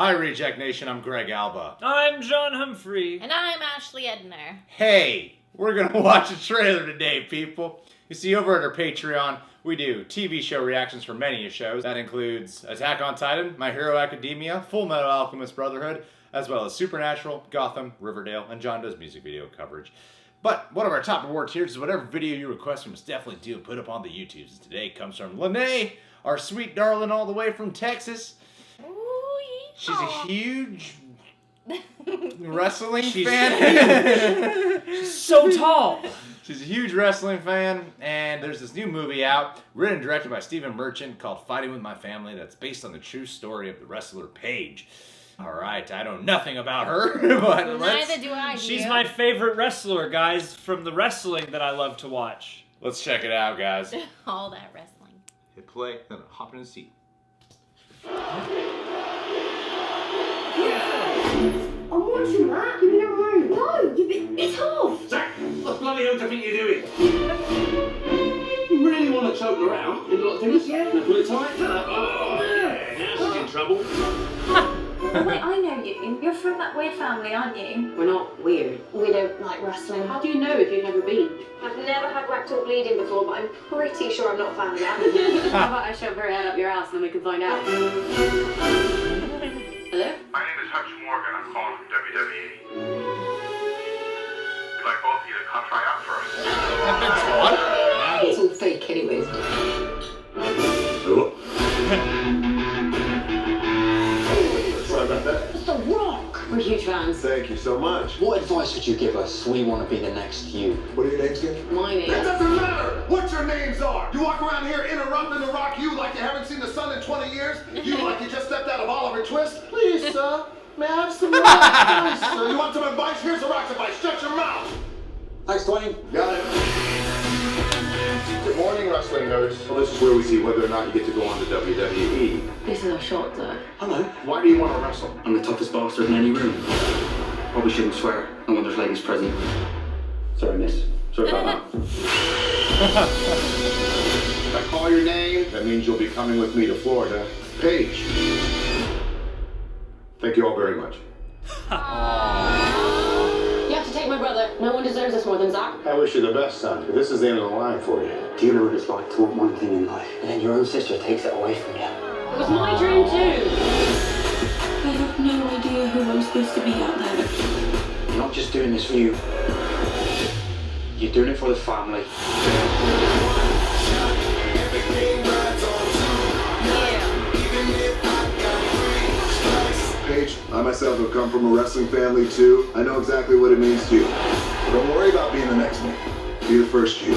Hi, Reject Nation. I'm Greg Alba. I'm John Humphrey. And I'm Ashley Edner. Hey, we're going to watch a trailer today, people. You see, over at our Patreon, we do TV show reactions for many shows. That includes Attack on Titan, My Hero Academia, Full Metal Alchemist Brotherhood, as well as Supernatural, Gotham, Riverdale, and John does music video coverage. But one of our top reward tiers is whatever video you request from us, definitely do put up on the YouTubes. Today comes from Lene, our sweet darling all the way from Texas. She's a huge wrestling fan. She's so tall. She's a huge wrestling fan, and there's this new movie out, written and directed by Stephen Merchant, called Fighting With My Family, that's based on the true story of the wrestler Paige. Alright, I know nothing about her, but neither do I. She's my favorite wrestler, guys, from the wrestling that I love to watch. Let's check it out, guys. All that wrestling. Hit play, then hop in the seat. I'm watching that. Give me a room. No, it's off. Jack, what bloody hell do you think you're doing? You really want to choke her out? You got things? Yeah. Now put it tight. Oh, yeah. Now she's in trouble. Oh, wait, I know you. You're from that weird family, aren't you? We're not weird. We don't like wrestling. How do you know if you've never been? I've never had rectal bleeding before, but I'm pretty sure I'm not family. How about I shove her head up your ass and then we can find out? Hello? My name is Hutch Morgan. I'm calling from WWE. We'd like both of you to come try out for us. It's all fake anyways. Oh. Sorry about that. It's The Rock! We're huge fans. Thank you so much. What advice would you give us? We want to be the next you. What are your names again? My name. It doesn't matter what your names are. You walk around here interrupting the Rock you like you haven't seen the sun in 20 years. You like you just stepped out of Oliver Twist. Please, sir. May I have some advice? Please, sir. You want some advice? Here's a rock advice. Shut your mouth. Thanks, Dwayne. Got it. Good morning, wrestling nerds. Well, this is where we see whether or not you get to go on to WWE. This is our shot, though. Hello. Why do you want to wrestle? I'm the toughest bastard in any room. Probably shouldn't swear. No wonder there's ladies present. Sorry, miss. Sorry about that. If I call your name, that means you'll be coming with me to Florida. Paige. Thank you all very much. You have to take my brother. No one deserves this more than Zach. I wish you the best, son, but this is the end of the line for you. Do you know what it's like to want one thing in life, and then your own sister takes it away from you? It was my dream, too. I have no idea who I'm supposed to be out there. You're not just doing this for you. You're doing it for the family. Paige, I myself have come from a wrestling family too. I know exactly what it means to you. Don't worry about being the next one. Be the first you.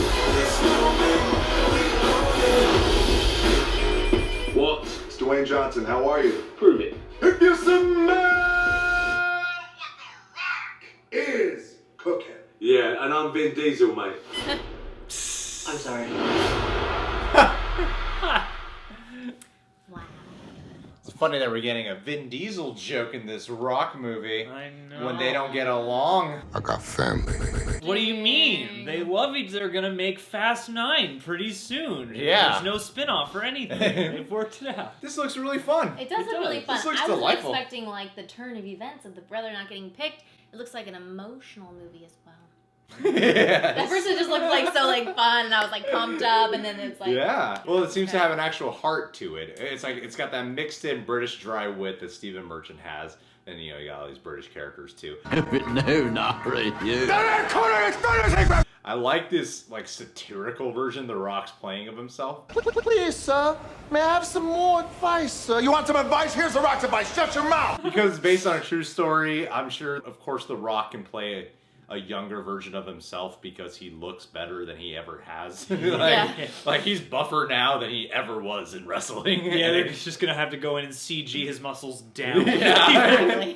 What? It's Dwayne Johnson. How are you? Prove it. If you smell what the Rock is cooking. Yeah, and I'm Vin Diesel, mate. I'm sorry. Wow. It's funny that we're getting a Vin Diesel joke in this Rock movie I know. when they don't get along. I got family. What do you mean? They love each other. They're gonna make Fast 9 pretty soon. Yeah. There's no spin-off or anything. They've worked it out. This looks really fun. It does It look really does. fun. This looks I wasn't delightful. expecting like the turn of events of the brother not getting picked. It looks like an emotional movie as well. Yes. At first it just looked like so like fun, and I was like pumped up, and then it's like Yeah. Well, it seems to have an actual heart to it. It's like it's got that mixed in British dry wit that Stephen Merchant has. And you know, you got all these British characters too. No, not really you. I like this like satirical version The Rock's playing of himself. Please, sir. May I have some more advice, sir? You want some advice? Here's the Rock's advice. Shut your mouth. Because it's based on a true story, I'm sure of course The Rock can play a younger version of himself because he looks better than he ever has. like he's buffer now than he ever was in wrestling. Yeah, they're just gonna have to go in and CG his muscles down. Yeah.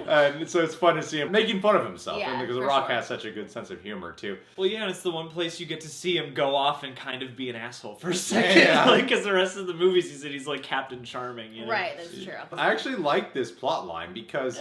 And so it's fun to see him making fun of himself. Yeah, and because The for Rock sure. has such a good sense of humor too. Well, yeah, and it's the one place you get to see him go off and kind of be an asshole for a second. Yeah. Like, because the rest of the movies he's in, he's like Captain Charming, you know? right. That's true. I actually like this plot line because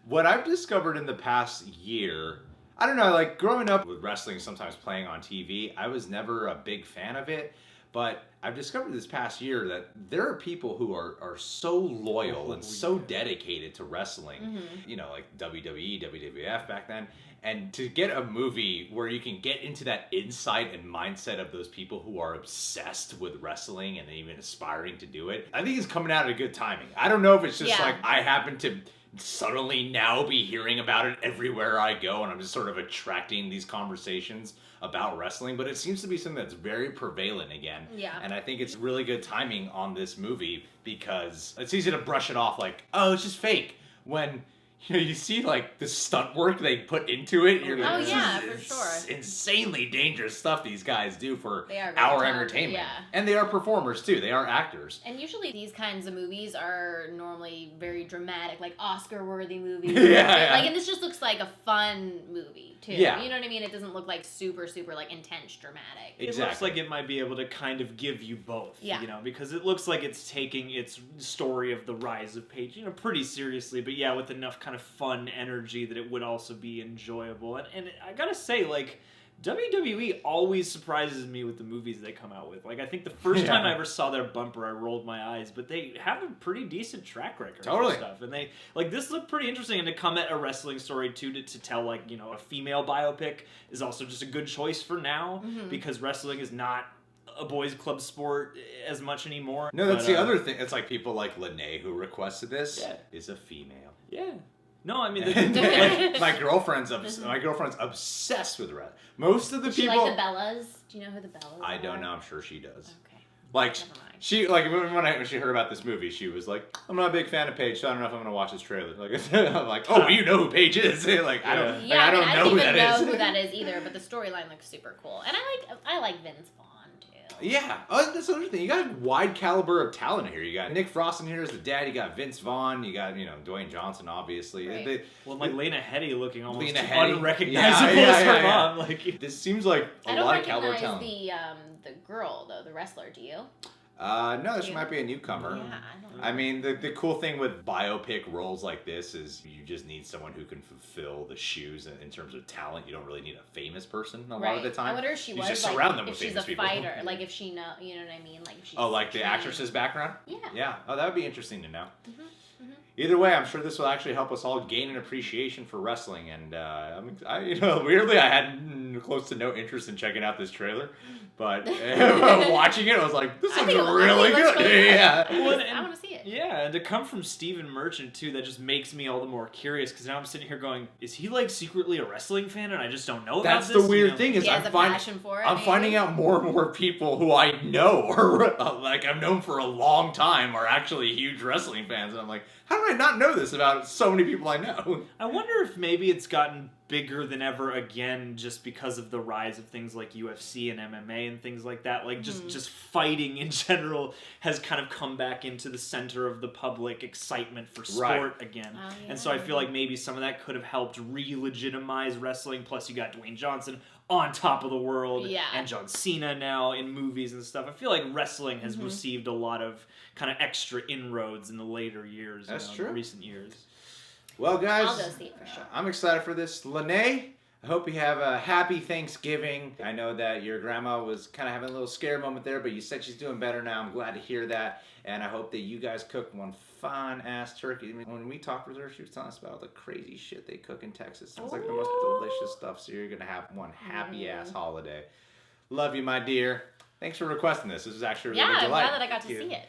what I've discovered in the past year, I don't know, like growing up with wrestling sometimes playing on TV, I was never a big fan of it. But I've discovered this past year that there are people who are so loyal and so dedicated to wrestling, you know, like WWE, WWF back then. And to get a movie where you can get into that insight and mindset of those people who are obsessed with wrestling and even aspiring to do it, I think it's coming out at a good timing. I don't know if it's just like I happen to suddenly now be hearing about it everywhere I go, and I'm just sort of attracting these conversations about wrestling, but it seems to be something that's very prevalent again. Yeah. And I think it's really good timing on this movie because it's easy to brush it off like, oh, it's just fake. When you see like the stunt work they put into it, you're like, for sure. Insanely dangerous stuff these guys do for They are very our talented, entertainment. yeah. And they are performers too. They are actors. And usually these kinds of movies are normally very dramatic, like Oscar-worthy movies. Yeah. Like, and this just looks like a fun movie too. Yeah. You know what I mean? It doesn't look like super like intense dramatic. It looks like it might be able to kind of give you both, Yeah. you know, because it looks like it's taking its story of the rise of Paige, you know, pretty seriously, but yeah, with enough kind of fun energy that it would also be enjoyable. And I gotta say, like, WWE always surprises me with the movies they come out with. Like, I think the first time I ever saw their bumper, I rolled my eyes, but they have a pretty decent track record for stuff. And they, like, this looked pretty interesting, and to come at a wrestling story, too, to tell, like, you know, a female biopic is also just a good choice for now, because wrestling is not a boys' club sport as much anymore. No, that's the other thing. It's like people like Lene, who requested this, is a female. Yeah. No, I mean, like, my girlfriend's obsessed with wrestling. Most of the Does she people like the Bellas? Do you know who the Bellas are? I don't know. I'm sure she does. Okay. Like Never mind. she like when she heard about this movie, she was like, "I'm not a big fan of Paige, so I don't know if I'm gonna watch this trailer." Like, I'm like, "Oh, you know who Paige is?" Like, I don't. Yeah, I don't know who that is. know who that is either. But the storyline looks super cool, and I like Vince Vaughn too. Yeah, that's another thing. You got a wide caliber of talent here. You got Nick Frost in here as the dad. You got Vince Vaughn. You got Dwayne Johnson, obviously. Right. Like Lena Headey looking almost Lena Headey. unrecognizable as her mom. Like, this seems like a lot of caliber of I don't talent. recognize the girl though, the wrestler. Do you? No, this might be a newcomer. Yeah, I don't know. I mean, the cool thing with biopic roles like this is you just need someone who can fulfill the shoes in terms of talent. You don't really need a famous person a lot of the time. I wonder if she you was just like, surround them if with she's famous a people. fighter, like if she know, you know what I mean, like if she's like the trained. actress's background. Yeah. Yeah. Oh, that would be interesting to know. Either way, I'm sure this will actually help us all gain an appreciation for wrestling. And weirdly, I had close to no interest in checking out this trailer, but watching it, I was like, "This looks really good." Yeah. Well, I want to see it. yeah, and to come from Steven Merchant too, that just makes me all the more curious because now I'm sitting here going, "Is he like secretly a wrestling fan and I just don't know about That's this?" the weird thing is He has a passion for it. I'm maybe? finding out more and more people who I know or like I've known for a long time are actually huge wrestling fans, and I'm like, how did I not know this about so many people I know? I wonder if maybe it's gotten bigger than ever again just because of the rise of things like UFC and MMA and things like that. Like just fighting in general has kind of come back into the center of the public excitement for sport again. Oh, And so I feel like maybe some of that could have helped re-legitimize wrestling. Plus you got Dwayne Johnson on top of the world and John Cena now in movies and stuff. I feel like wrestling has received a lot of kind of extra inroads in the later years. That's true. Recent years. Well, guys, I'll go see it for sure. I'm excited for this. Lene, I hope you have a happy Thanksgiving. I know that your grandma was kind of having a little scare moment there, but you said she's doing better now. I'm glad to hear that. And I hope that you guys cook one fine-ass turkey. I mean, when we talked with her, she was telling us about the crazy shit they cook in Texas. Sounds like the most delicious stuff, so you're going to have one happy-ass holiday. Love you, my dear. Thanks for requesting this. This is actually a really I'm delight. glad that I got to see it.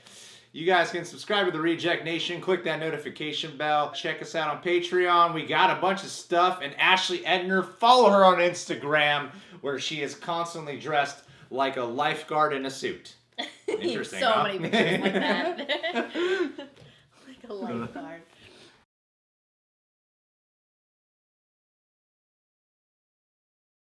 You guys can subscribe to the Reject Nation. Click that notification bell. Check us out on Patreon. We got a bunch of stuff. And Ashley Edner, follow her on Instagram, where she is constantly dressed like a lifeguard in a suit. Interesting, so huh? many pictures like that.